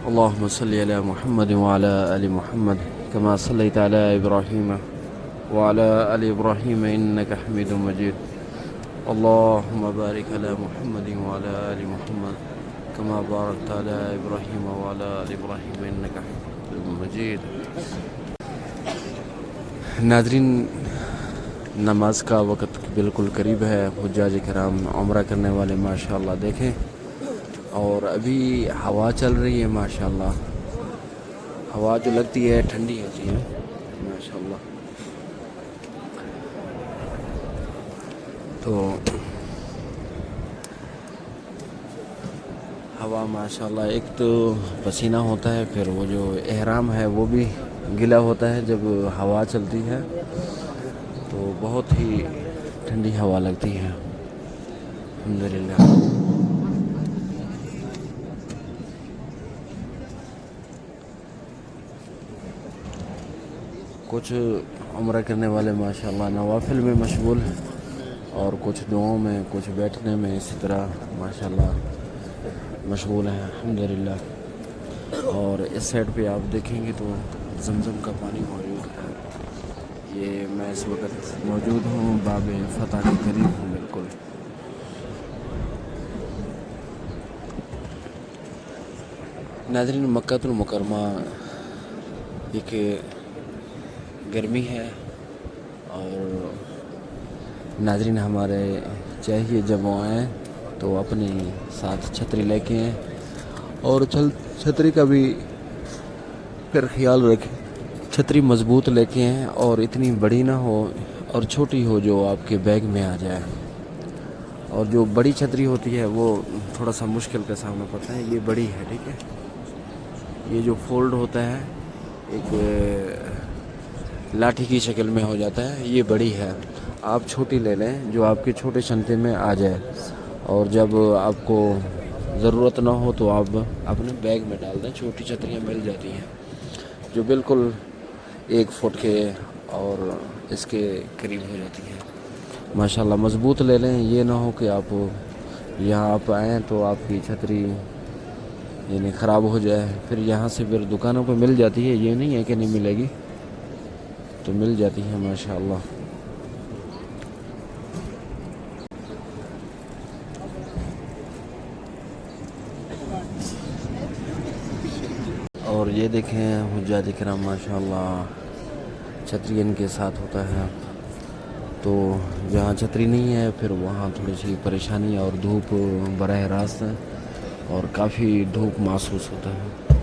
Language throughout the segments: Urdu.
اللهم صل على محمد وعلى آل محمد كما صليت على إبراهيم وعلى آل إبراهيم إنك حميد مجيد. اللهم بارك على محمد وعلى آل محمد كما باركت على إبراهيم وعلى آل إبراهيم إنك حميد مجيد. ناظرین، نماز کا وقت بالکل قریب ہے. حجاج کرام عمرہ کرنے والے ماشاءاللہ دیکھیں، اور ابھی ہوا چل رہی ہے ماشاءاللہ. ہوا جو لگتی ہے ٹھنڈی ہوتی ہے ماشاءاللہ. تو ہوا ماشاءاللہ، ایک تو پسینہ ہوتا ہے، پھر وہ جو احرام ہے وہ بھی گیلا ہوتا ہے جب ہوا چلتی ہے، تو بہت ہی ٹھنڈی ہوا لگتی ہے الحمدللہ. کچھ عمرہ کرنے والے ماشاءاللہ نوافل میں مشغول ہیں، اور کچھ دعاؤں میں، کچھ بیٹھنے میں، اسی طرح ماشاءاللہ مشغول ہیں الحمدللہ. اور اس سائڈ پہ آپ دیکھیں گے تو زمزم کا پانی موجود ہے. یہ میں اس وقت موجود ہوں باب فتح کے قریب ہوں بالکل. ناظرین، مکہ المکرمہ ایک گرمی ہے، اور ناظرین ہمارے چاہیے جب وہ آئیں تو اپنے ساتھ چھتری لے کے آئیں، اور چھتری کا بھی پھر خیال رکھیں. چھتری مضبوط لے کے آئیں، اور اتنی بڑی نہ ہو اور چھوٹی ہو جو آپ کے بیگ میں آ جائے. اور جو بڑی چھتری ہوتی ہے وہ تھوڑا سا مشکل کا سامنا پڑتا ہے. یہ بڑی ہے، ٹھیک ہے. یہ جو فولڈ ہوتا ہے ایک لاٹھی کی شکل میں ہو جاتا ہے، یہ بڑی ہے. آپ چھوٹی لے لیں جو آپ کے چھوٹے چھنتے میں آ جائے، اور جب آپ کو ضرورت نہ ہو تو آپ اپنے بیگ میں ڈال دیں. چھوٹی چھتریاں مل جاتی ہیں جو بالکل 1 فٹ کے اور اس کے قریب ہو جاتی ہیں ماشاءاللہ. مضبوط لے لیں، یہ نہ ہو کہ آپ یہاں آپ آئیں تو آپ کی چھتری یعنی خراب ہو جائے. پھر یہاں سے پھر دکانوں پہ مل جاتی ہے، یہ نہیں ہے کہ نہیں ملے گی، تو مل جاتی ہے ماشاءاللہ. اور یہ دیکھیں حجاج کرام ماشاءاللہ چھتری ان کے ساتھ ہوتا ہے. تو جہاں چھتری نہیں ہے پھر وہاں تھوڑی سی پریشانی اور دھوپ براہ راست ہے، اور کافی دھوپ محسوس ہوتا ہے.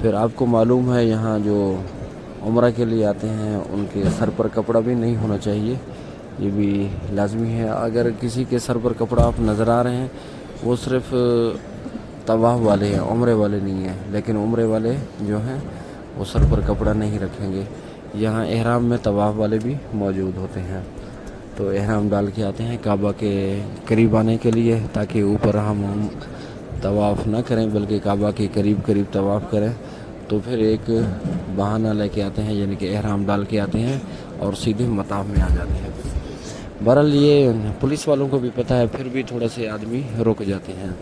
پھر آپ کو معلوم ہے یہاں جو عمرہ کے لیے آتے ہیں ان کے سر پر کپڑا بھی نہیں ہونا چاہیے، یہ بھی لازمی ہے. اگر کسی کے سر پر کپڑا آپ نظر آ رہے ہیں وہ صرف طواف والے ہیں، عمرے والے نہیں ہیں. لیکن عمرے والے جو ہیں وہ سر پر کپڑا نہیں رکھیں گے. یہاں احرام میں طواف والے بھی موجود ہوتے ہیں، تو احرام ڈال کے آتے ہیں کعبہ کے قریب آنے کے لیے، تاکہ اوپر ہم طواف نہ کریں بلکہ کعبہ کے قریب قریب طواف کریں. تو پھر ایک بہانہ لے کے آتے ہیں، یعنی کہ احرام ڈال کے آتے ہیں اور سیدھے مطاف میں آ جاتے ہیں. بہرحال یہ پولیس والوں کو بھی پتہ ہے، پھر بھی تھوڑا سے آدمی رک جاتے ہیں.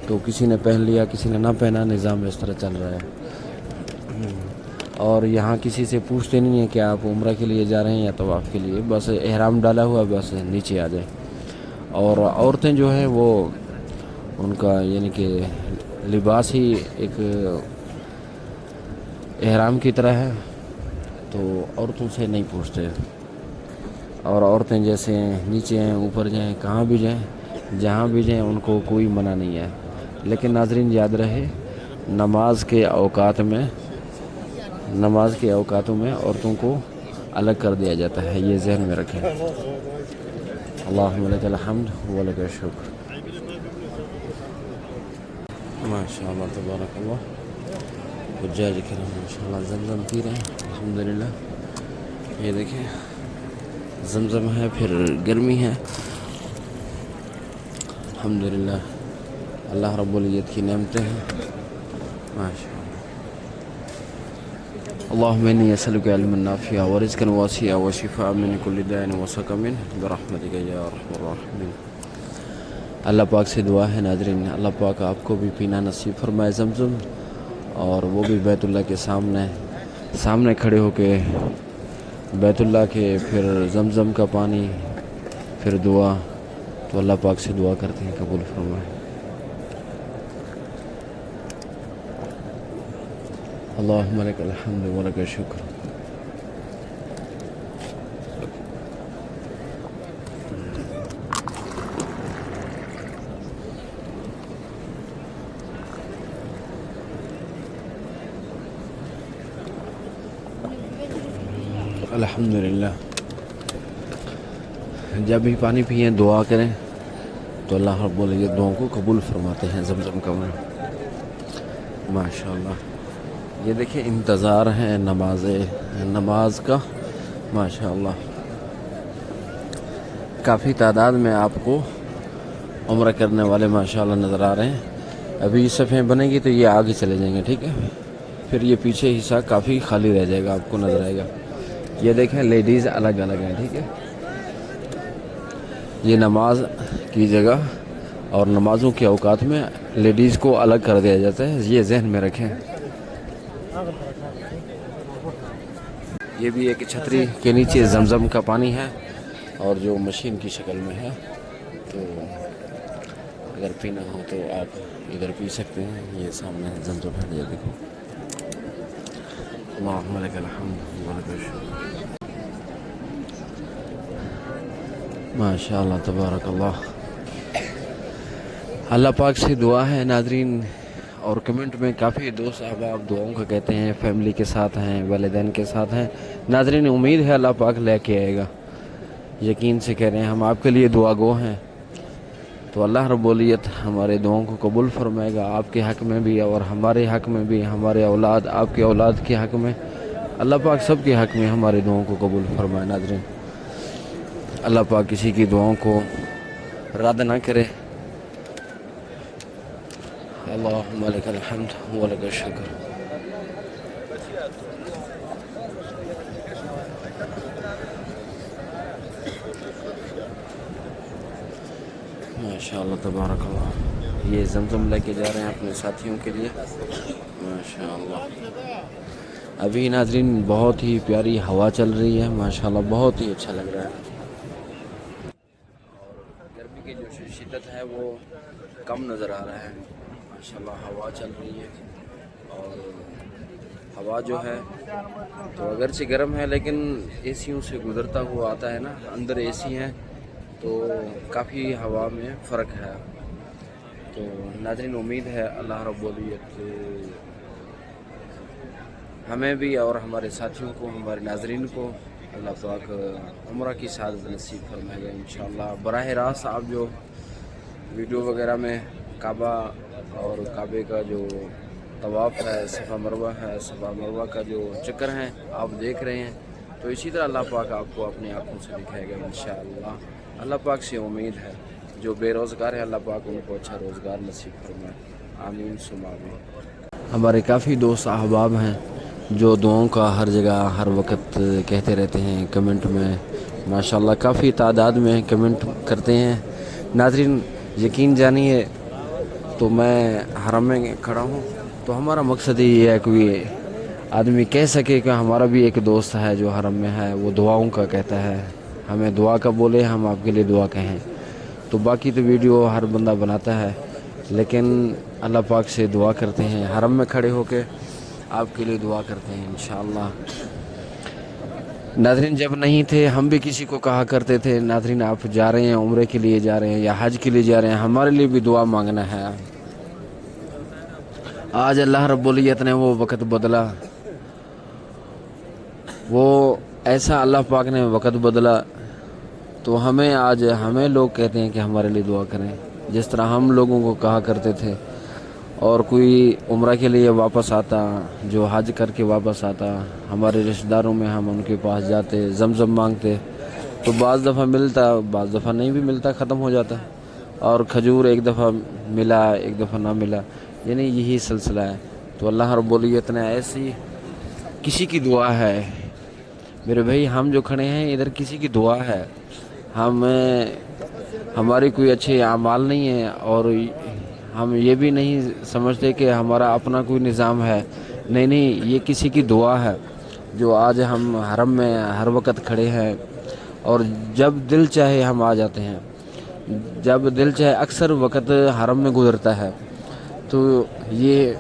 تو کسی نے پہن لیا، کسی نے نہ پہنا، نظام اس طرح چل رہا ہے. اور یہاں کسی سے پوچھتے نہیں ہیں کہ آپ عمرہ کے لیے جا رہے ہیں یا طواف کے لیے، بس احرام ڈالا ہوا بس نیچے آ جائیں. اور عورتیں جو ہیں وہ ان کا یعنی کہ لباس ہی ایک احرام کی طرح ہے، تو عورتوں سے نہیں پوچھتے. اور عورتیں جیسے نیچے ہیں، اوپر جائیں، کہاں بھی جائیں، جہاں بھی جائیں، ان کو کوئی منع نہیں ہے. لیکن ناظرین یاد رہے، نماز کے اوقاتوں میں عورتوں کو الگ کر دیا جاتا ہے، یہ ذہن میں رکھیں. اللہم لک الحمد و لک الشکر. ماشاءاللہ تبارک اللہ. حجاج کرام ماشاءاللہ زمزم پی رہے ہیں الحمدللہ. یہ دیکھیں زمزم ہے، پھر گرمی ہے الحمدللہ. اللہ رب العزت کی نعمتیں ہیں ماشاءاللہ. اللهم إني أسألك علما نافعا ورزقا واسعا وشفاء من كل داء وسقم برحمتك يا أرحم الراحمين. اللهم إني أسألك علما نافعا ورزقا واسعا وشفاء من كل داء وسقم برحمتك يا أرحم الراحمين. اللهم إني أسألك علما نافعا ورزقا واسعا وشفاء من كل داء وسقم برحمتك يا أرحم الراحمين. اللہ پاک سے دعا ہے ناظرین، اللہ پاک آپ کو بھی پینا نصیب فرمائے زمزم، اور وہ بھی بیت اللہ کے سامنے کھڑے ہو کے بیت اللہ کے پھر زمزم کا پانی پھر دعا، تو اللہ پاک سے دعا کرتے ہیں قبول فرمائے۔ اللہم لک الحمد و لک الشکر۔ الحمدللہ، جب بھی پانی پئیں دعا کریں تو اللہ رب العزت دعاؤں کو قبول فرماتے ہیں زمزم کا پانی۔ ماشاءاللہ، یہ دیکھیں انتظار ہے نماز کا، ماشاءاللہ کافی تعداد میں آپ کو عمرہ کرنے والے ماشاءاللہ نظر آ رہے ہیں۔ ابھی صفیں بنے گی تو یہ آگے چلے جائیں گے، ٹھیک ہے، پھر یہ پیچھے حصہ کافی خالی رہ جائے گا، آپ کو نظر آئے گا۔ یہ دیکھیں لیڈیز الگ الگ ہیں، ٹھیک ہے، یہ نماز کی جگہ اور نمازوں کے اوقات میں لیڈیز کو الگ کر دیا جاتا ہے، یہ ذہن میں رکھیں۔ یہ بھی ایک چھتری کے نیچے زمزم کا پانی ہے اور جو مشین کی شکل میں ہے، تو اگر پینا ہو تو آپ ادھر پی سکتے ہیں۔ یہ سامنے زمزم ہے، یہ دیکھو۔ اللہم لک الحمد و لک الشکر۔ ماشاءاللہ تبارک اللہ۔ اللہ پاک سے دعا ہے ناظرین، اور کمنٹ میں کافی دوست احباب دعاؤں کا کہتے ہیں، فیملی کے ساتھ ہیں، والدین کے ساتھ ہیں ناظرین، امید ہے اللہ پاک لے کے آئے گا، یقین سے کہہ رہے ہیں، ہم آپ کے لیے دعا گو ہیں، تو اللہ رب العزت ہمارے دعاؤں کو قبول فرمائے گا، آپ کے حق میں بھی اور ہمارے حق میں بھی، ہمارے اولاد، آپ کے اولاد کے حق میں، اللہ پاک سب کے حق میں ہمارے دعاؤں کو قبول فرمائے ناظرین۔ اللہ پاک کسی کی دعاؤں کو رد نہ کرے۔ اللہم لک الحمد و لک الشکر۔ ماشاءاللہ تبارک اللہ، یہ زمزم لے کے جا رہے ہیں اپنے ساتھیوں کے لیے، ماشاءاللہ۔ ابھی ناظرین بہت ہی پیاری ہوا چل رہی ہے، ماشاءاللہ بہت ہی اچھا لگ رہا ہے، اور گرمی کی جو شدت ہے وہ کم نظر آ رہا ہے، ماشاءاللہ ہوا چل رہی ہے، اور ہوا جو ہے تو اگرچہ گرم ہے لیکن اے سیوں سے گزرتا ہوا آتا ہے نا، اندر اے سی ہیں تو کافی ہوا میں فرق ہے، تو ناظرین امید ہے اللہ رب العزت ہمیں بھی اور ہمارے ساتھیوں کو، ہمارے ناظرین کو اللہ پاک عمرہ کی سعادت نصیب فرمائے گا انشاءاللہ۔ براہ راست آپ جو ویڈیو وغیرہ میں کعبہ اور کعبے کا جو طواف ہے، صفا مروہ ہے، صفا مروہ کا جو چکر ہیں آپ دیکھ رہے ہیں، تو اسی طرح اللہ پاک آپ کو اپنی آنکھوں سے دکھائے گا انشاءاللہ۔ اللہ پاک سے امید ہے جو بے روزگار ہے اللہ پاک ان کو اچھا روزگار نصیب فرمائے، آمین ثم آمین۔ ہمارے کافی دوست احباب ہیں جو دعاؤں کا ہر جگہ ہر وقت کہتے رہتے ہیں کمنٹ میں، ماشاءاللہ کافی تعداد میں کمنٹ کرتے ہیں ناظرین، یقین جانیے تو میں حرم میں کھڑا ہوں تو ہمارا مقصد ہی یہ ہے کوئی آدمی کہہ سکے کہ ہمارا بھی ایک دوست ہے جو حرم میں ہے، وہ دعاؤں کا کہتا ہے، ہمیں دعا کا بولے، ہم آپ کے لیے دعا کہیں، تو باقی تو ویڈیو ہر بندہ بناتا ہے، لیکن اللہ پاک سے دعا کرتے ہیں، حرم میں کھڑے ہو کے آپ کے لیے دعا کرتے ہیں انشاءاللہ۔ ناظرین جب نہیں تھے ہم بھی کسی کو کہا کرتے تھے ناظرین آپ جا رہے ہیں عمرے کے لیے جا رہے ہیں یا حج کے لیے جا رہے ہیں، ہمارے لیے بھی دعا مانگنا ہے۔ آج اللہ رب العزت نے وہ وقت بدلا، وہ ایسا اللہ پاک نے وقت بدلا، تو ہمیں لوگ کہتے ہیں کہ ہمارے لیے دعا کریں، جس طرح ہم لوگوں کو کہا کرتے تھے، اور کوئی عمرہ کے لیے واپس آتا، جو حج کر کے واپس آتا، ہمارے رشتہ داروں میں ہم ان کے پاس جاتے، زمزم مانگتے، تو بعض دفعہ ملتا، بعض دفعہ نہیں بھی ملتا، ختم ہو جاتا، اور کھجور ایک دفعہ ملا ایک دفعہ نہ ملا، یعنی یہی سلسلہ ہے، تو اللہ رب العزت نے ایسی کسی کی دعا ہے میرے بھائی، ہم جو کھڑے ہیں ادھر کسی کی دعا ہے، ہماری کوئی اچھے اعمال نہیں ہے، اور ہم یہ بھی نہیں سمجھتے کہ ہمارا اپنا کوئی نظام ہے. نہیں، یہ کسی کی دعا ہے جو آج ہم حرم میں ہر وقت کھڑے ہیں، اور جب دل چاہے ہم آ جاتے ہیں. جب دل چاہے اکثر وقت حرم میں گزرتا ہے. تو یہ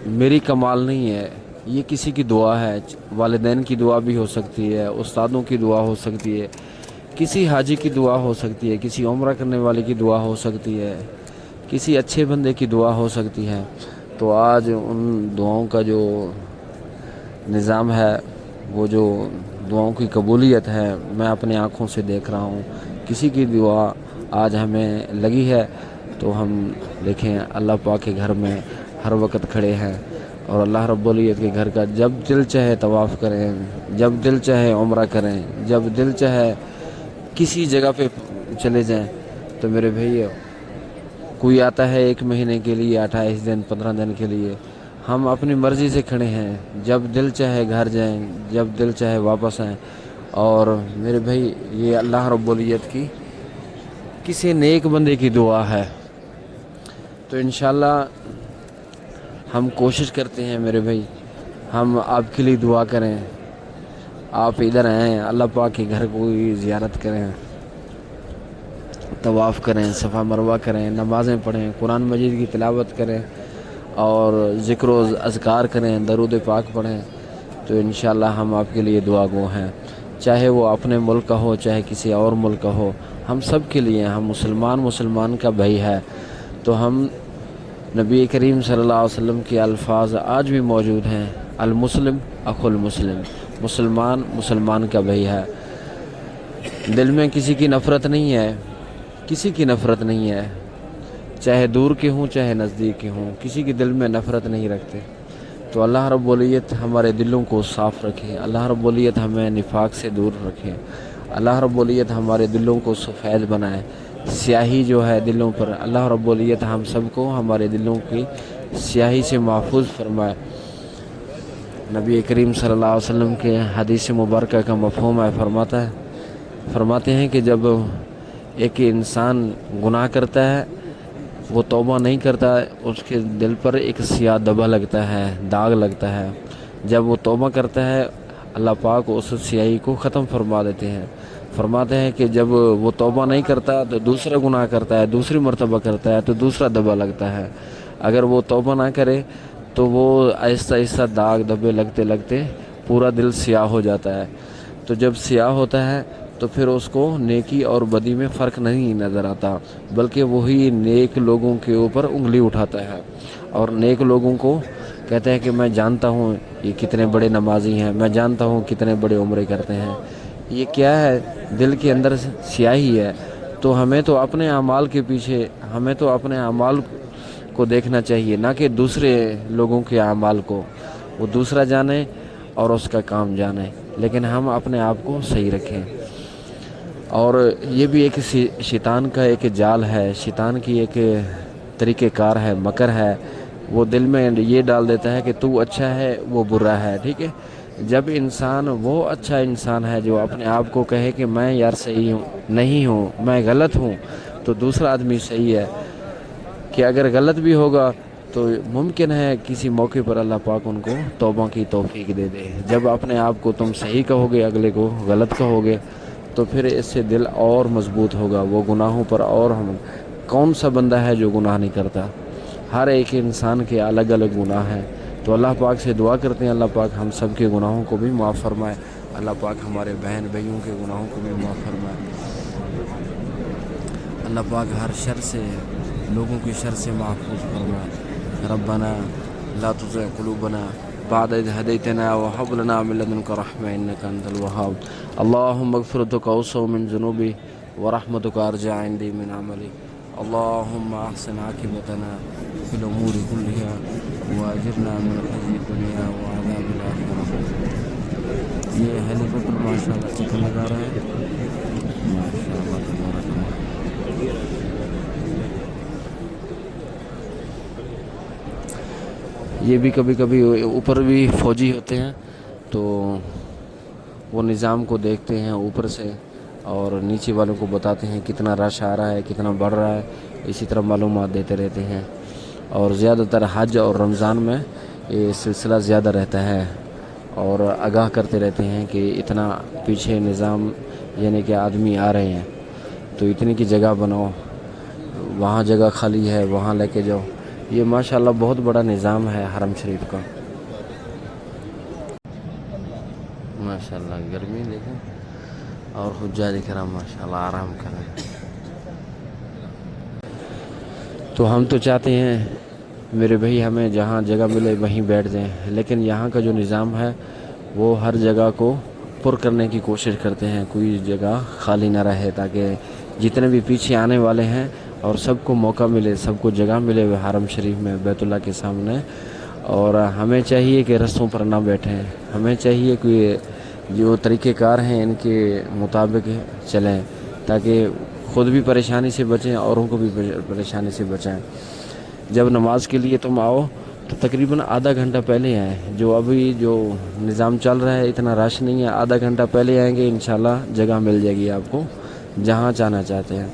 میری کمال نہیں ہے، یہ کسی کی دعا ہے. والدین کی دعا بھی ہو سکتی ہے، استادوں کی دعا ہو سکتی ہے، کسی حاجی کی دعا ہو سکتی ہے، کسی عمرہ کرنے والے کی دعا ہو سکتی ہے، کسی اچھے بندے کی دعا ہو سکتی ہے. تو آج ان دعاؤں کا جو نظام ہے، وہ جو دعاؤں کی قبولیت ہے، میں اپنی آنکھوں سے دیکھ رہا ہوں. کسی کی دعا آج ہمیں لگی ہے تو ہم دیکھیں اللہ پاک کے گھر میں ہر وقت کھڑے ہیں، اور اللہ رب العزت کے گھر کا جب دل چاہے طواف کریں، جب دل چاہے عمرہ کریں، جب دل چاہے کسی جگہ پہ چلے جائیں. تو میرے بھائی، کوئی آتا ہے 1 مہینے کے لیے، 28 دن، 15 دن کے لیے. ہم اپنی مرضی سے کھڑے ہیں، جب دل چاہے گھر جائیں، جب دل چاہے واپس آئیں. اور میرے بھائی، یہ اللہ رب العزت کی کسی نیک بندے کی دعا ہے. تو انشاءاللہ ہم کوشش کرتے ہیں میرے بھائی، ہم آپ کے لیے دعا کریں. آپ ادھر آئیں، اللہ پاک کے گھر کو زیارت کریں، طواف کریں، صفا مروہ کریں، نمازیں پڑھیں، قرآن مجید کی تلاوت کریں، اور ذکر و اذکار کریں، درود پاک پڑھیں. تو انشاءاللہ ہم آپ کے لیے دعا گو ہیں. چاہے وہ اپنے ملک کا ہو، چاہے کسی اور ملک کا ہو، ہم سب کے لیے. ہم مسلمان کا بھائی ہے. تو ہم نبی کریم صلی اللہ علیہ وسلم کے الفاظ آج بھی موجود ہیں: المسلم اخو المسلم. مسلمان کا بھائی ہے. دل میں کسی کی نفرت نہیں ہے، کسی کی نفرت نہیں ہے، چاہے دور کے ہوں چاہے نزدیک کے ہوں، کسی کے دل میں نفرت نہیں رکھتے. تو اللہ رب العزت ہمارے دلوں کو صاف رکھے. اللہ رب العزت ہمیں نفاق سے دور رکھے. اللہ رب العزت ہمارے دلوں کو سفید بنائے. سیاہی جو ہے دلوں پر، اللہ رب العزت ہم سب کو ہمارے دلوں کی سیاہی سے محفوظ فرمائے. نبی کریم صلی اللہ علیہ وسلم کے حدیث مبارکہ کا مفہوم ہے، فرماتے ہیں کہ جب ایک انسان گناہ کرتا ہے، وہ توبہ نہیں کرتا، اس کے دل پر ایک سیاہ دبا لگتا ہے، داغ لگتا ہے. جب وہ توبہ کرتا ہے، اللہ پاک اس سیاہی کو ختم فرما دیتے ہیں. فرماتے ہیں کہ جب وہ توبہ نہیں کرتا تو دوسرا گناہ کرتا ہے، دوسری مرتبہ کرتا ہے تو دوسرا دبا لگتا ہے. اگر وہ توبہ نہ کرے تو وہ آہستہ آہستہ داغ دبے لگتے لگتے پورا دل سیاہ ہو جاتا ہے. تو جب سیاہ ہوتا ہے تو پھر اس کو نیکی اور بدی میں فرق نہیں نظر آتا، بلکہ وہی نیک لوگوں کے اوپر انگلی اٹھاتا ہے، اور نیک لوگوں کو کہتا ہے کہ میں جانتا ہوں یہ کتنے بڑے نمازی ہیں، میں جانتا ہوں کتنے بڑے عمرے کرتے ہیں. یہ کیا ہے؟ دل کے اندر سیاہی ہے. تو ہمیں تو اپنے اعمال کے پیچھے، ہمیں تو اپنے اعمال کو دیکھنا چاہیے، نہ کہ دوسرے لوگوں کے اعمال کو. وہ دوسرا جانے اور اس کا کام جانے، لیکن ہم اپنے آپ کو صحیح رکھیں. اور یہ بھی ایک شیطان کا ایک جال ہے، شیطان کی ایک طریقہ کار ہے، مکر ہے. وہ دل میں یہ ڈال دیتا ہے کہ تو اچھا ہے، وہ برا ہے. ٹھیک ہے، جب انسان، وہ اچھا انسان ہے جو اپنے آپ کو کہے کہ میں یار صحیح ہوں، نہیں ہوں، میں غلط ہوں، تو دوسرا آدمی صحیح ہے. کہ اگر غلط بھی ہوگا تو ممکن ہے کسی موقع پر اللہ پاک ان کو توبہ کی توفیق دے دے. جب اپنے آپ کو تم صحیح کہو گے، اگلے کو غلط کہو گے، تو پھر اس سے دل اور مضبوط ہوگا. وہ گناہوں پر اور کون سا بندہ ہے جو گناہ نہیں کرتا؟ ہر ایک انسان کے الگ الگ گناہ ہیں. تو اللہ پاک سے دعا کرتے ہیں اللہ پاک ہم سب کے گناہوں کو بھی معاف فرمائے. اللہ پاک ہمارے بہن بھائیوں کے گناہوں کو بھی معاف فرمائے. اللہ پاک ہر شر سے، لوگوں کی شر سے محفوظ فرمائے. ربنا لا تزغ قلوبنا بعد إذ هديتنا وهب لنا من لدنك رحمة إنك أنت الوهاب. اللهم مغفرتك أوسع من ذنوبي ورحمتك أرجى عندي من عملي. اللهم أحسن عاقبتنا في الأمور كلها وأجرنا من خزي الدنيا وعذاب الآخرة. یہ ہیلی کاپٹر ماشاء اللہ چکر لگا رہا ہے، ماشاء اللہ تبارک اللہ. یہ بھی کبھی کبھی اوپر بھی فوجی ہوتے ہیں تو وہ نظام کو دیکھتے ہیں اوپر سے، اور نیچے والوں کو بتاتے ہیں کتنا رش آ رہا ہے، کتنا بڑھ رہا ہے، اسی طرح معلومات دیتے رہتے ہیں۔ اور زیادہ تر حج اور رمضان میں یہ سلسلہ زیادہ رہتا ہے، اور آگاہ کرتے رہتے ہیں کہ اتنا پیچھے نظام یعنی کہ آدمی آ رہے ہیں تو اتنی کی جگہ بناؤ، وہاں جگہ خالی ہے وہاں لے کے جاؤ۔ یہ ماشاءاللہ بہت بڑا نظام ہے حرم شریف کا۔ ماشاءاللہ گرمی دیکھیں، اور حجاج کرام ماشاءاللہ آرام کر رہے ہیں۔ تو ہم تو چاہتے ہیں میرے بھائی ہمیں جہاں جگہ ملے وہیں بیٹھ جائیں، لیکن یہاں کا جو نظام ہے وہ ہر جگہ کو پر کرنے کی کوشش کرتے ہیں، کوئی جگہ خالی نہ رہے، تاکہ جتنے بھی پیچھے آنے والے ہیں اور سب کو موقع ملے، سب کو جگہ ملے حرم شریف میں بیت اللہ کے سامنے۔ اور ہمیں چاہیے کہ رستوں پر نہ بیٹھیں، ہمیں چاہیے کہ جو طریقہ کار ہیں ان کے مطابق چلیں، تاکہ خود بھی پریشانی سے بچیں، اوروں کو بھی پریشانی سے بچائیں۔ جب نماز کے لیے تم آؤ تو تقریباً آدھا گھنٹہ پہلے آئیں، جو ابھی جو نظام چل رہا ہے اتنا رش نہیں ہے، آدھا گھنٹہ پہلے آئیں گے انشاءاللہ جگہ مل جائے گی آپ کو جہاں جانا چاہتے ہیں۔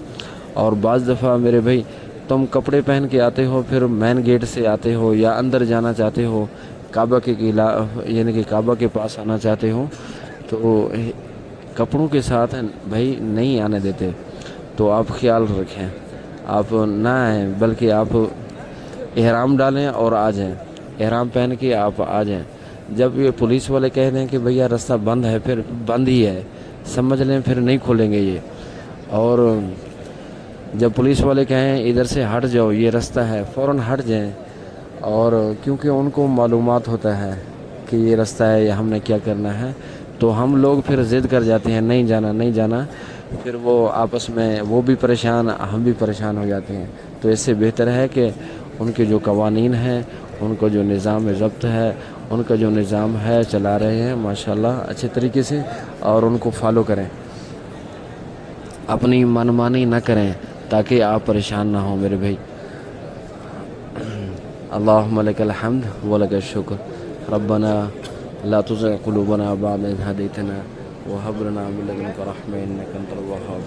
اور بعض دفعہ میرے بھائی تم کپڑے پہن کے آتے ہو، پھر مین گیٹ سے آتے ہو یا اندر جانا چاہتے ہو، کعبہ کے یعنی کہ کعبہ کے پاس آنا چاہتے ہو، تو کپڑوں کے ساتھ بھائی نہیں آنے دیتے، تو آپ خیال رکھیں، آپ نہ آئیں بلکہ آپ احرام ڈالیں اور آ جائیں، احرام پہن کے آپ آ جائیں۔ جب یہ پولیس والے کہہ دیں کہ بھیا راستہ بند ہے، پھر بند ہی ہے سمجھ لیں، پھر نہیں کھولیں گے یہ۔ اور جب پولیس والے کہیں ادھر سے ہٹ جاؤ یہ راستہ ہے، فوراً ہٹ جائیں، اور کیونکہ ان کو معلومات ہوتا ہے کہ یہ راستہ ہے یا ہم نے کیا کرنا ہے، تو ہم لوگ پھر ضد کر جاتے ہیں نہیں جانا نہیں جانا، پھر وہ آپس میں وہ بھی پریشان ہم بھی پریشان ہو جاتے ہیں۔ تو اس سے بہتر ہے کہ ان کے جو قوانین ہیں، ان کو جو نظام ضبط ہے، ان کا جو نظام ہے چلا رہے ہیں ماشاءاللہ اچھے طریقے سے، اور ان کو فالو کریں، اپنی منمانی نہ کریں تاکہ آپ پریشان نہ ہوں میرے بھائی۔ اللہم لک الحمد ولک الشکر، ربنا لا تزغ قلوبنا بعد اذ ہدیتنا وہب لنا من لدنک رحمۃ انک انت الوہاب۔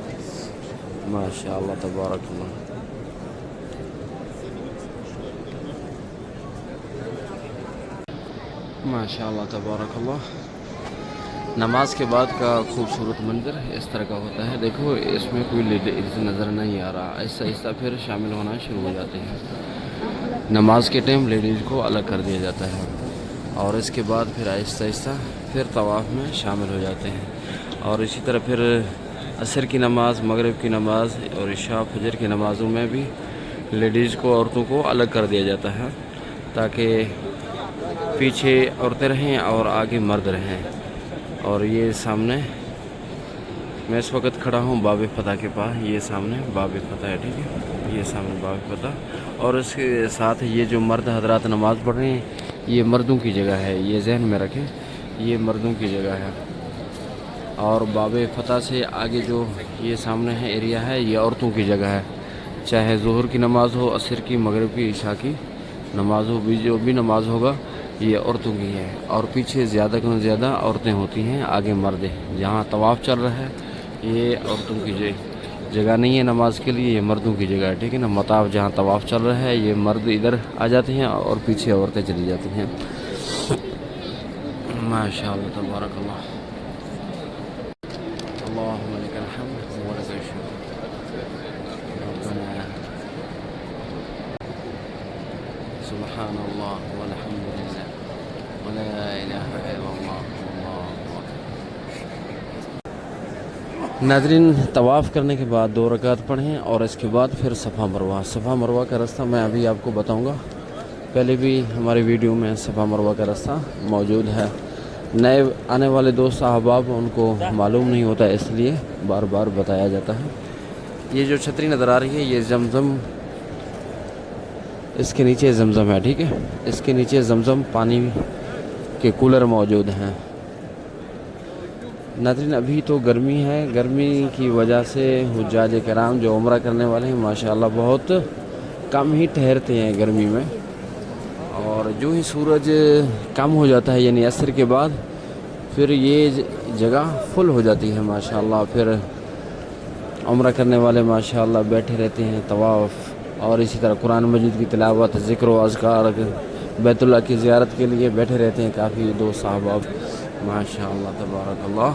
ماشاءاللہ تبارک اللہ۔ ماشاءاللہ تبارک اللہ۔ نماز کے بعد کا خوبصورت منظر اس طرح کا ہوتا ہے، دیکھو اس میں کوئی لیڈیز نظر نہیں آ رہا، آہستہ آہستہ پھر شامل ہونا شروع ہو جاتے ہیں۔ نماز کے ٹائم لیڈیز کو الگ کر دیا جاتا ہے، اور اس کے بعد پھر آہستہ آہستہ پھر طواف میں شامل ہو جاتے ہیں، اور اسی طرح پھر عصر کی نماز، مغرب کی نماز اور عشاء فجر کی نمازوں میں بھی لیڈیز کو عورتوں کو الگ کر دیا جاتا ہے، تاکہ پیچھے عورتیں رہیں اور آگے مرد رہیں۔ اور یہ سامنے میں اس وقت کھڑا ہوں باب فتح کے پاس، یہ سامنے باب فتح ہے، ٹھیک ہے، یہ سامنے باب فتح، اور اس کے ساتھ یہ جو مرد حضرات نماز پڑھ رہے ہیں یہ مردوں کی جگہ ہے، یہ ذہن میں رکھیں، یہ مردوں کی جگہ ہے۔ اور باب فتح سے آگے جو یہ سامنے ہے ایریا ہے یہ عورتوں کی جگہ ہے، چاہے ظہر کی نماز ہو، عصر کی، مغرب کی، عشاء کی نماز ہو، بھی جو بھی نماز ہوگا یہ عورتوں کی ہے، اور پیچھے زیادہ سے زیادہ عورتیں ہوتی ہیں، آگے مرد ہیں۔ جہاں طواف چل رہا ہے یہ عورتوں کی جگہ نہیں ہے نماز کے لیے، یہ مردوں کی جگہ ہے، ٹھیک ہے نا۔ مطاف جہاں طواف چل رہا ہے یہ مرد ادھر آ جاتے ہیں اور پیچھے عورتیں چلی جاتی ہیں۔ ماشاءاللہ تبارک اللہ۔ اللہم لک الحمد ولک الشکر، ربنا سبحان اللہ والحمد للہ ولا الہ الا اللہ واللہ اکبر۔ ناظرین طواف کرنے کے بعد 2 رکعت پڑھیں، اور اس کے بعد پھر صفا مروہ کا راستہ میں ابھی آپ کو بتاؤں گا، پہلے بھی ہماری ویڈیو میں صفا مروہ کا راستہ موجود ہے۔ نئے آنے والے دوست احباب ان کو معلوم نہیں ہوتا، اس لیے بار بار بتایا جاتا ہے۔ یہ جو چھتری نظر آ رہی ہے یہ زمزم، اس کے نیچے زمزم ہے، ٹھیک ہے، اس کے نیچے زمزم پانی کے کولر موجود ہیں۔ ناظرین ابھی تو گرمی ہے، گرمی کی وجہ سے حجاج کرام جو عمرہ کرنے والے ہیں ماشاءاللہ بہت کم ہی ٹھہرتے ہیں گرمی میں، اور جو ہی سورج کم ہو جاتا ہے یعنی عصر کے بعد پھر یہ جگہ فل ہو جاتی ہے ماشاءاللہ، پھر عمرہ کرنے والے ماشاءاللہ بیٹھے رہتے ہیں طواف اور اسی طرح قرآن مجید کی تلاوت، ذکر و اذکار، بیت اللہ کی زیارت کے لیے بیٹھے رہتے ہیں کافی دوست احباب ماشاءاللہ تبارک اللہ۔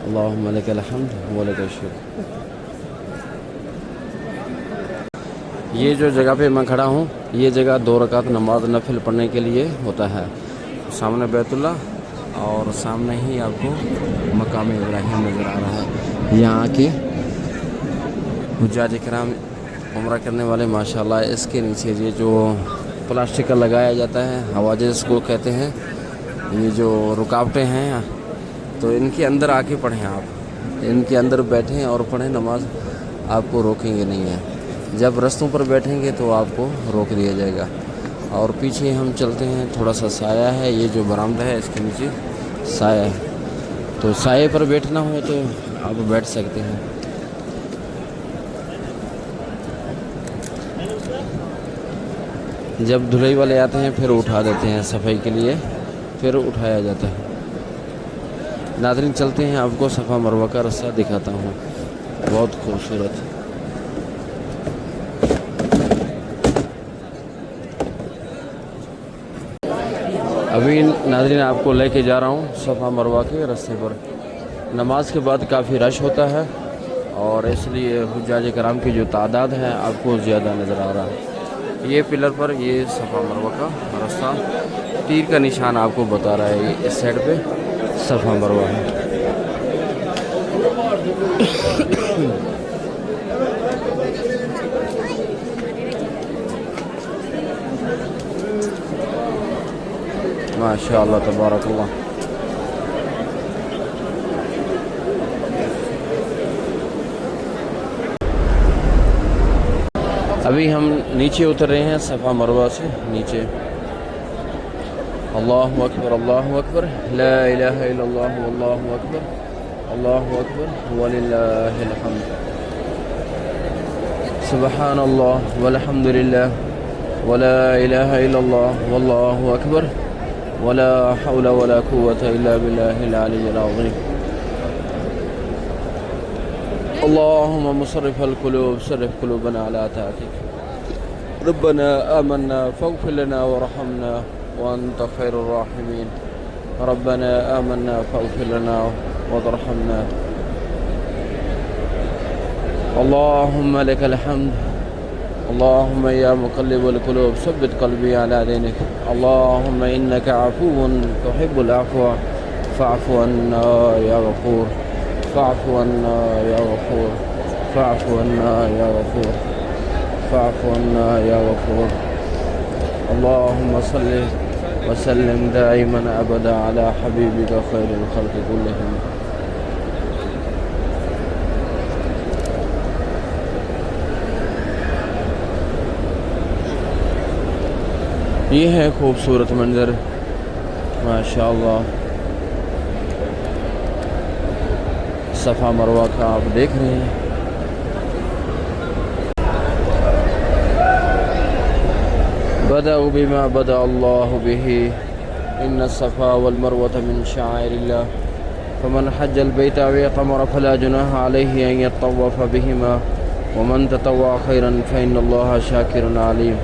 اللہم لک الحمد و لک الشکر۔ یہ جو جگہ پہ میں کھڑا ہوں یہ جگہ 2 رکعت نماز نفل پڑھنے کے لیے ہوتا ہے۔ سامنے بیت اللہ اور سامنے ہی آپ کو مقام ابراہیم نظر آ رہا ہے۔ یہاں کے حجاج کرام عمرہ کرنے والے ماشاءاللہ اس کے نیچے یہ جو پلاسٹک کا لگایا جاتا ہے حواجز کو کہتے ہیں، یہ جو رکاوٹیں ہیں تو ان کے اندر آ کے پڑھیں، آپ ان کے اندر بیٹھیں اور پڑھیں، نماز آپ کو روکیں گے نہیں ہے۔ جب رستوں پر بیٹھیں گے تو آپ کو روک دیا جائے گا۔ اور پیچھے ہم چلتے ہیں، تھوڑا سا سایہ ہے، یہ جو برآمدہ ہے اس کے نیچے سایہ ہے، تو سائے پر بیٹھنا ہو تو آپ بیٹھ سکتے ہیں۔ جب دھلائی والے آتے ہیں پھر اٹھا دیتے ہیں صفائی کے لیے، پھر اٹھایا جاتا ہے۔ ناظرین چلتے ہیں، آپ کو صفا مروہ کا رستہ دکھاتا ہوں، بہت خوبصورت۔ ابھی ناظرین آپ کو لے کے جا رہا ہوں صفا مروہ کے راستے پر۔ نماز کے بعد کافی رش ہوتا ہے اور اس لیے حجاج کرام کی جو تعداد ہے آپ کو زیادہ نظر آ رہا ہے۔ یہ پلر پر یہ صفا مروہ کا راستہ، تیر کا نشان آپ کو بتا رہا ہے، اس سائڈ پہ صفا مروہ ہے۔ ماشاءاللہ تبارک اللہ۔ ابھی ہم نیچے اتر رہے ہیں صفا مروہ سے نیچے۔ اللہ اکبر، اللہ اکبر، لا الہ الا اللہ، واللہ اکبر، اللہ اکبر وللہ الحمد، سبحان اللہ والحمد للہ ولا الہ الا اللہ واللہ اکبر ولا حول ولا قوة الا باللہ العلی العظیم۔ اللهم مصرف القلوب صرف قلوبنا على طاعتك، ربنا آمنا فاغفر لنا وارحمنا وأنت خير الراحمين، ربنا آمنا فاغفر لنا وارحمنا، اللهم لك الحمد، اللهم يا مقلب القلوب ثبت قلبي على دينك، اللهم إنك عفو تحب العفو فاعف عنا يا غفور، فاعف عنا يا غفور، فاعف عنا يا غفور، فاعف عنا يا غفور، اللهم صل وسلم دائما ابدا على حبيبك خير الخلق كلهم۔ یہ ہے خوبصورت منظر ماشاءاللہ صفا مروہ کا آپ دیکھ رہے ہیں۔ بدأوا بما بدأ الله به، إن الصفا والمروة من شعائر الله، فمن حج البيت أو اعتمر فلا جناح عليه أن يطوف بهما، ومن تطوع خيرا فإن الله شاكر عليم،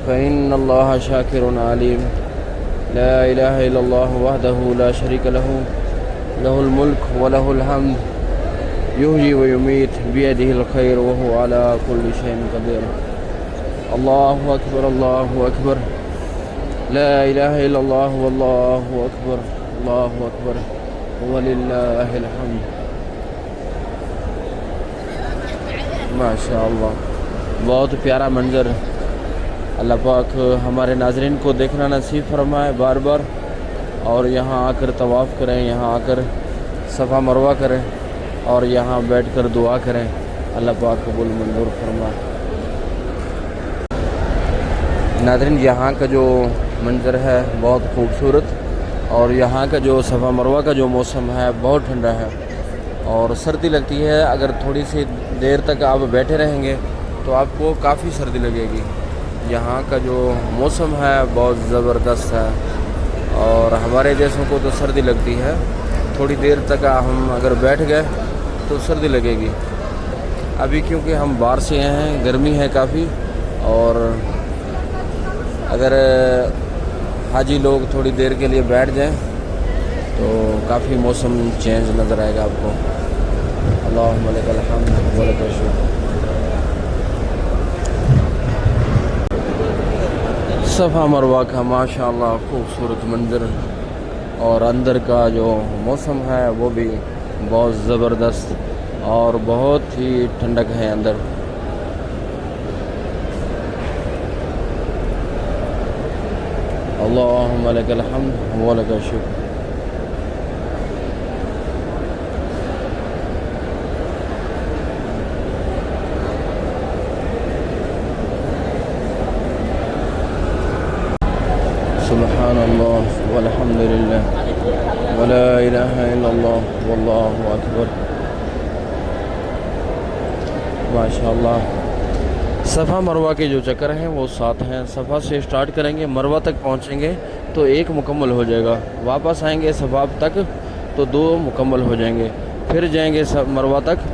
فإن الله شاكر عليم، لا إله إلا الله وحده لا شريك له، له الملك وله الحمد يحيي ويميت بيده الخير وهو على كل شيء قدير، اللہ اکبر، اللہ اکبر، لا الہ الا اللہ واللہ اکبر، اللہ اکبر وللہ الحمد۔ ماشاءاللہ بہت پیارا منظر، اللہ پاک ہمارے ناظرین کو دیکھنا نصیب فرمائے بار بار، اور یہاں آ کر طواف کریں، یہاں آ کر صفا مروہ کریں اور یہاں بیٹھ کر دعا کریں، اللہ پاک قبول منظور فرمائے۔ ناظرین یہاں کا جو منظر ہے بہت خوبصورت، اور یہاں کا جو صفا مروہ کا جو موسم ہے بہت ٹھنڈا ہے اور سردی لگتی ہے۔ اگر تھوڑی سی دیر تک آپ بیٹھے رہیں گے تو آپ کو کافی سردی لگے گی. یہاں کا جو موسم ہے بہت زبردست ہے اور ہمارے جیسوں کو تو سردی لگتی ہے. تھوڑی دیر تک ہم اگر بیٹھ گئے تو سردی لگے گی. ابھی کیونکہ ہم باہر سے ہیں, گرمی ہے کافی, اور اگر حاجی لوگ تھوڑی دیر کے لیے بیٹھ جائیں تو کافی موسم چینج نظر آئے گا آپ کو. اللہم لک الحمد ولک الشکر. صفا مروہ کا ماشاءاللہ خوبصورت منظر, اور اندر کا جو موسم ہے وہ بھی بہت زبردست اور بہت ہی ٹھنڈک ہے اندر. اللہم لک الحمد ولک الشکر. سبحان اللہ والحمد للہ ولا الہ الا اللہ واللہ اکبر. ماشاءاللہ. صفا مروہ کے جو چکر ہیں وہ 7 ہیں. صفا سے سٹارٹ کریں گے, مروہ تک پہنچیں گے تو 1 مکمل ہو جائے گا. واپس آئیں گے صفا تک تو 2 مکمل ہو جائیں گے. پھر جائیں گے مروہ تک,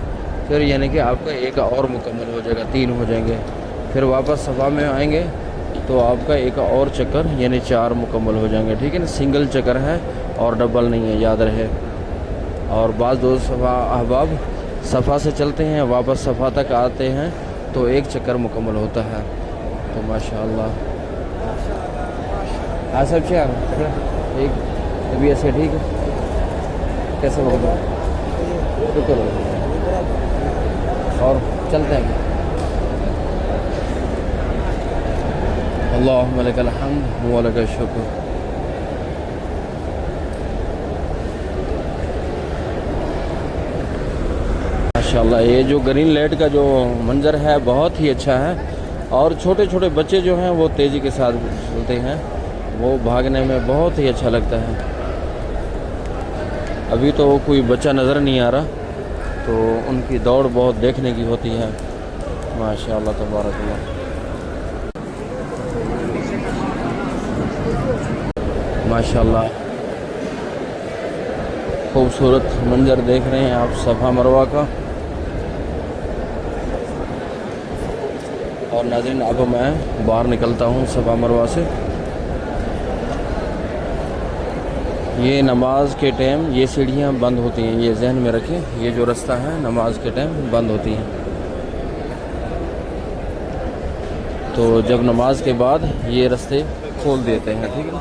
پھر یعنی کہ آپ کا 1 اور مکمل ہو جائے گا, 3 ہو جائیں گے. پھر واپس صفا میں آئیں گے تو آپ کا 1 اور چکر یعنی 4 مکمل ہو جائیں گے. ٹھیک ہے نا, سنگل چکر ہے اور ڈبل نہیں ہے, یاد رہے. اور بعض دوست صفا احباب صفا سے چلتے ہیں واپس صفا تک آتے ہیں تو 1 چکر مکمل ہوتا ہے. تو ماشاءاللہ. ہاں سب چیز ایک طبیعت سے ٹھیک ہے, کیسے ہوگا شکر اور چلتے ہیں. اللہم لک الحمد ولک الشکر. ماشاءاللہ. یہ جو گرین لائٹ کا جو منظر ہے بہت ہی اچھا ہے, اور چھوٹے چھوٹے بچے جو ہیں وہ تیزی کے ساتھ چلتے ہیں, وہ بھاگنے میں بہت ہی اچھا لگتا ہے. ابھی تو کوئی بچہ نظر نہیں آ رہا, تو ان کی دوڑ بہت دیکھنے کی ہوتی ہے. ماشاءاللہ تبارک اللہ. ماشاءاللہ. خوبصورت منظر دیکھ رہے ہیں آپ صفا مروہ کا. اور ناظرین اب میں باہر نکلتا ہوں صفا مروہ سے. یہ نماز کے ٹائم یہ سیڑھیاں بند ہوتی ہیں, یہ ذہن میں رکھیں. یہ جو رستہ ہے نماز کے ٹائم بند ہوتی ہیں, تو جب نماز کے بعد یہ رستے کھول دیتے ہیں. ٹھیک ہے.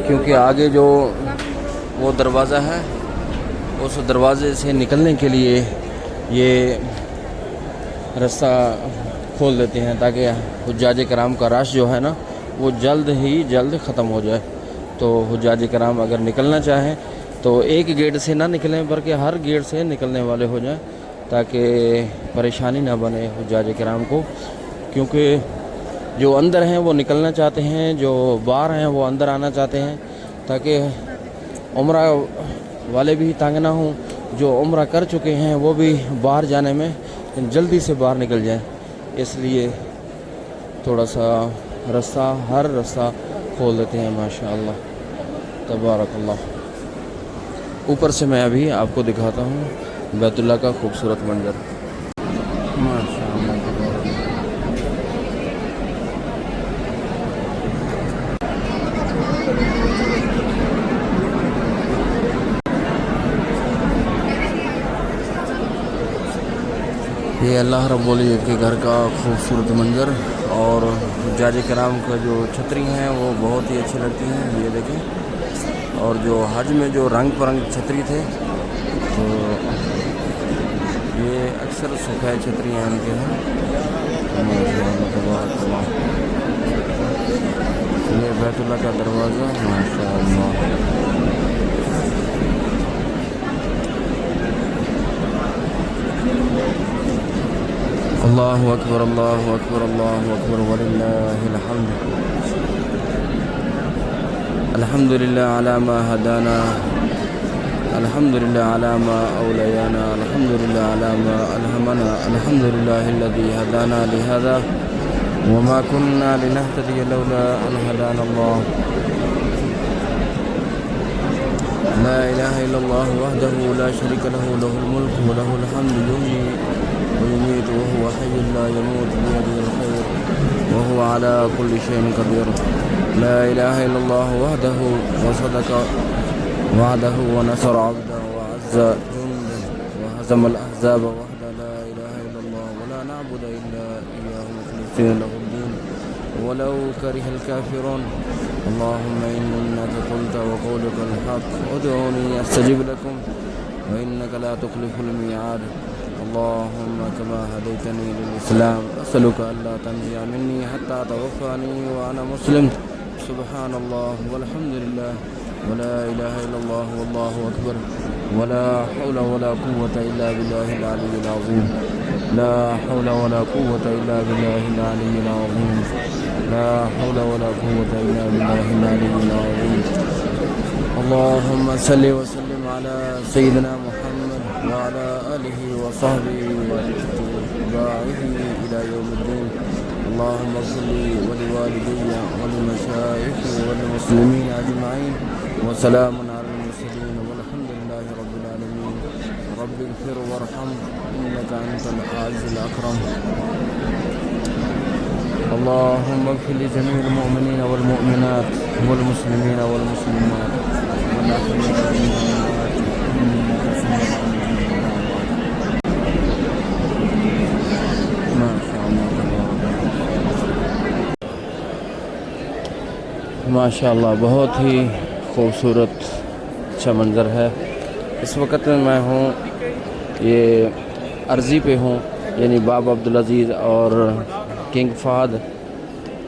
کیونکہ آگے جو وہ دروازہ ہے اس دروازے سے نکلنے کے لیے یہ رستہ کھول دیتے ہیں تاکہ حجاج کرام کا رش جو ہے نا وہ جلد ختم ہو جائے. تو حجاج کرام اگر نکلنا چاہیں تو ایک گیٹ سے نہ نکلیں بلکہ ہر گیٹ سے نکلنے والے ہو جائیں تاکہ پریشانی نہ بنے حجاج کرام کو. کیونکہ جو اندر ہیں وہ نکلنا چاہتے ہیں, جو باہر ہیں وہ اندر آنا چاہتے ہیں, تاکہ عمرہ والے بھی تنگ نہ ہوں. جو عمرہ کر چکے ہیں وہ بھی باہر جانے میں جلدی سے باہر نکل جائیں. اس لیے تھوڑا سا ہر رستہ کھول دیتے ہیں. ماشاءاللہ تبارک اللہ. اوپر سے میں ابھی آپ کو دکھاتا ہوں بیت اللہ کا خوبصورت منظر. ماشاءاللہ. یہ اللہ رب العزت کے گھر کا خوبصورت منظر, اور حجاج کرام کا جو چھتری ہیں وہ بہت ہی اچھی لگتی ہیں. یہ دیکھیں, اور جو حج میں جو رنگ پرنگ چھتری تھے تو یہ اکثر سفید چھتریاں ان کے ہیں. یہ بیت اللہ کا دروازہ. ماشاءاللہ. اللہ اکبر اللہ اکبر اللہ اکبر وللہ الحمد. الحمد لله على ما هدانا، الحمد لله على ما أوليانا، الحمد لله على ما ألهمنا، الحمد لله الذي هدانا لهذا وما كنا لنهتدي لولا أن هدانا الله. لا إله إلا الله وحده لا شريك له، له الملك وله الحمد، يحيي ويميت وهو حي لا يموت، بيده الخير وهو على كل شيء قدير. لا إله إلا الله وحده وصدق وعده ونصر عبده وعز جنده وهزم الأحزاب وحده. لا إله إلا الله ولا نعبد إلا إياه مخلصين له الدين ولو كره الكافرون. اللهم إنك قلت وقولك الحق، ادعوني أستجب لكم وإنك لا تخلف الميعاد. اللهم كما هديتني للإسلام أسألك ألا تنزع مني حتى توفاني وأنا مسلم. سبحان الله والحمد لله ولا إله إلا الله والله أكبر ولا حول ولا قوة إلا بالله العلي العظيم. لا حول ولا قوة إلا بالله العلي العظيم. لا حول ولا قوة إلا بالله العلي العظيم. اللهم صل وسلم على سيدنا محمد وعلى آله وصحبه واتباعه إلى يوم الدين. اللهم صل ولوالدي ولمشايخي وللمسلمين أجمعين وسلام على المرسلين والحمد لله رب العالمين. رب اغفر وارحم إنك أنت العزيز الأكرم. اللهم اغفر لجميع المؤمنين والمؤمنات والمسلمين والمسلمات والأحياء ما شاء الله. ماشاء اللہ بہت ہی خوبصورت اچھا منظر ہے. اس وقت میں ہوں یہ عرضی پہ ہوں، یعنی باب عبدالعزیز اور کنگ فہد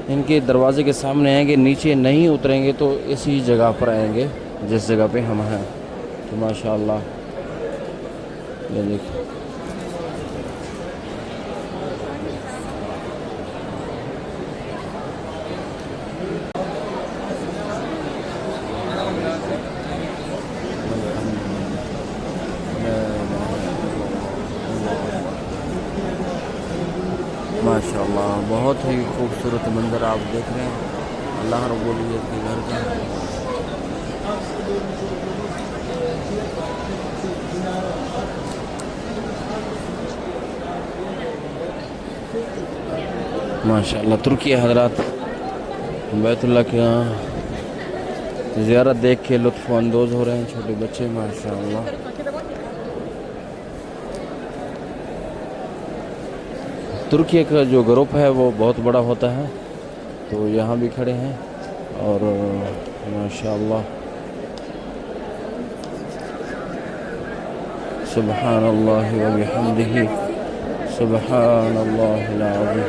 ان کے دروازے کے سامنے آئیں گے. نیچے نہیں اتریں گے تو اسی جگہ پر آئیں گے جس جگہ پہ ہم ہیں. تو ماشاء اللہ یہ دیکھیں ماشاء اللہ بہت ہی خوبصورت منظر آپ دیکھ رہے ہیں اللہ رب العزت کے گھر کا. ماشاء اللہ ترکی حضرات بیت اللہ کے یہاں زیارت دیکھ کے لطف اندوز ہو رہے ہیں چھوٹے بچے. ماشاء اللہ ترکی کا جو گروپ ہے وہ بہت بڑا ہوتا ہے، تو یہاں بھی کھڑے ہیں اور ماشاء اللہ سبحان اللہ و بحمدہ سبحان اللہ العظیم.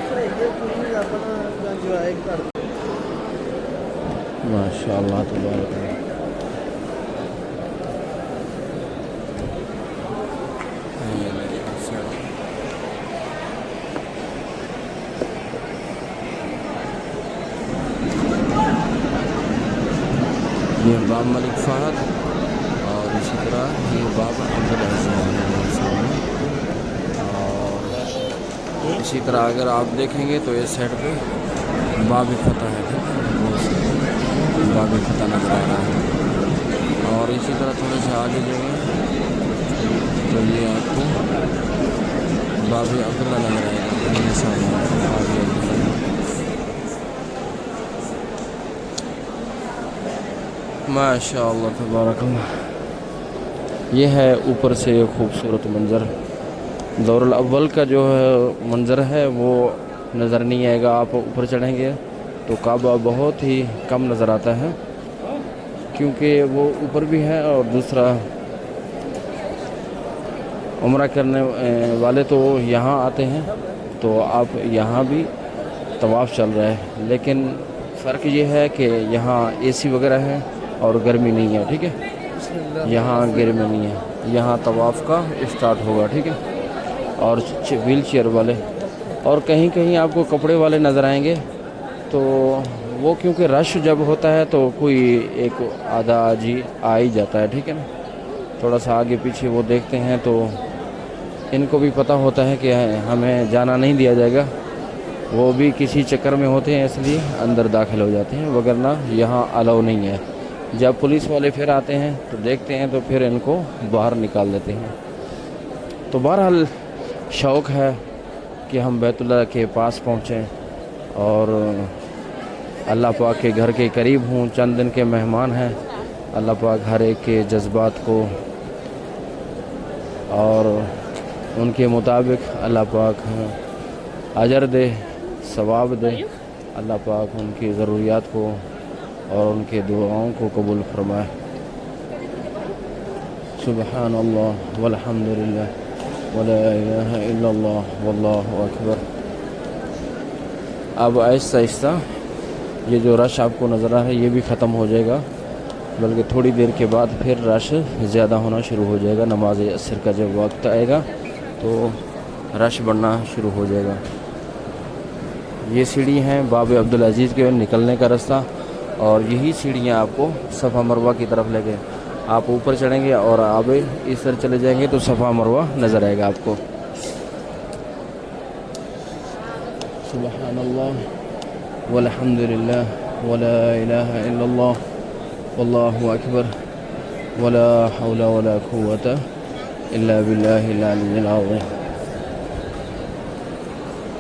ماشاء اللہ تبارک اللہ. یہ باب ملک فہد اور اسی طرح یہ باب عبدالعزیز اور اسی طرح اگر آپ دیکھیں گے تو اس سائڈ پہ باب فتح ہے، باب فتح نظر آ رہا ہے. اور اسی طرح تھوڑے سے آگے جو ہے تو یہ آپ کو باب عبداللہ نظر آئے گا. ماشاء اللہ تبارک اللہ. یہ ہے اوپر سے یہ خوبصورت منظر. دور الاول کا جو ہے منظر ہے وہ نظر نہیں آئے گا. آپ اوپر چڑھیں گے تو کعبہ بہت ہی کم نظر آتا ہے کیونکہ وہ اوپر بھی ہے، اور دوسرا عمرہ کرنے والے تو یہاں آتے ہیں تو آپ یہاں بھی طواف چل رہا ہے، لیکن فرق یہ ہے کہ یہاں اے سی وغیرہ ہے اور گرمی نہیں ہے. ٹھیک ہے، یہاں گرمی نہیں ہے، یہاں طواف کا اسٹارٹ ہوگا. ٹھیک ہے، اور ویل چیئر والے اور کہیں کہیں آپ کو کپڑے والے نظر آئیں گے تو وہ کیونکہ رش جب ہوتا ہے تو کوئی ایک آدھا جی آ ہی جاتا ہے, ٹھیک ہے نا. تھوڑا سا آگے پیچھے وہ دیکھتے ہیں تو ان کو بھی پتہ ہوتا ہے کہ ہمیں جانا نہیں دیا جائے گا, وہ بھی کسی چکر میں ہوتے ہیں اس لیے اندر داخل ہو جاتے ہیں, وگرنہ یہاں الاؤ نہیں ہے. جب پولیس والے پھر آتے ہیں تو دیکھتے ہیں تو پھر ان کو باہر نکال دیتے ہیں. تو بہرحال شوق ہے کہ ہم بیت اللہ کے پاس پہنچیں اور اللہ پاک کے گھر کے قریب ہوں. چند دن کے مہمان ہیں. اللہ پاک ہر ایک کے جذبات کو اور ان کے مطابق اللہ پاک اجر دے, ثواب دے. اللہ پاک ان کی ضروریات کو اور ان کے دعاؤں کو قبول فرمائے. سبحان اللہ والحمد للہ ولا الہ الا اللہ واللہ اکبر. اب آہستہ آہستہ یہ جو رش آپ کو نظر آ رہا ہے یہ بھی ختم ہو جائے گا, بلکہ تھوڑی دیر کے بعد پھر رش زیادہ ہونا شروع ہو جائے گا. نماز عصر کا جب وقت آئے گا تو رش بڑھنا شروع ہو جائے گا. یہ سیڑھی ہیں باب عبدالعزیز کے نکلنے کا راستہ, اور یہی سیڑھیاں آپ کو صفا مروہ کی طرف لے گئے. آپ اوپر چڑھیں گے اور آپ اس طرح چلے جائیں گے تو صفا مروہ نظر آئے گا آپ کو. سبحان اللہ والحمد للہ ولا الہ الا اللہ واللہ اکبر ولا حول ولا قوة الا باللہ العلی العظیم.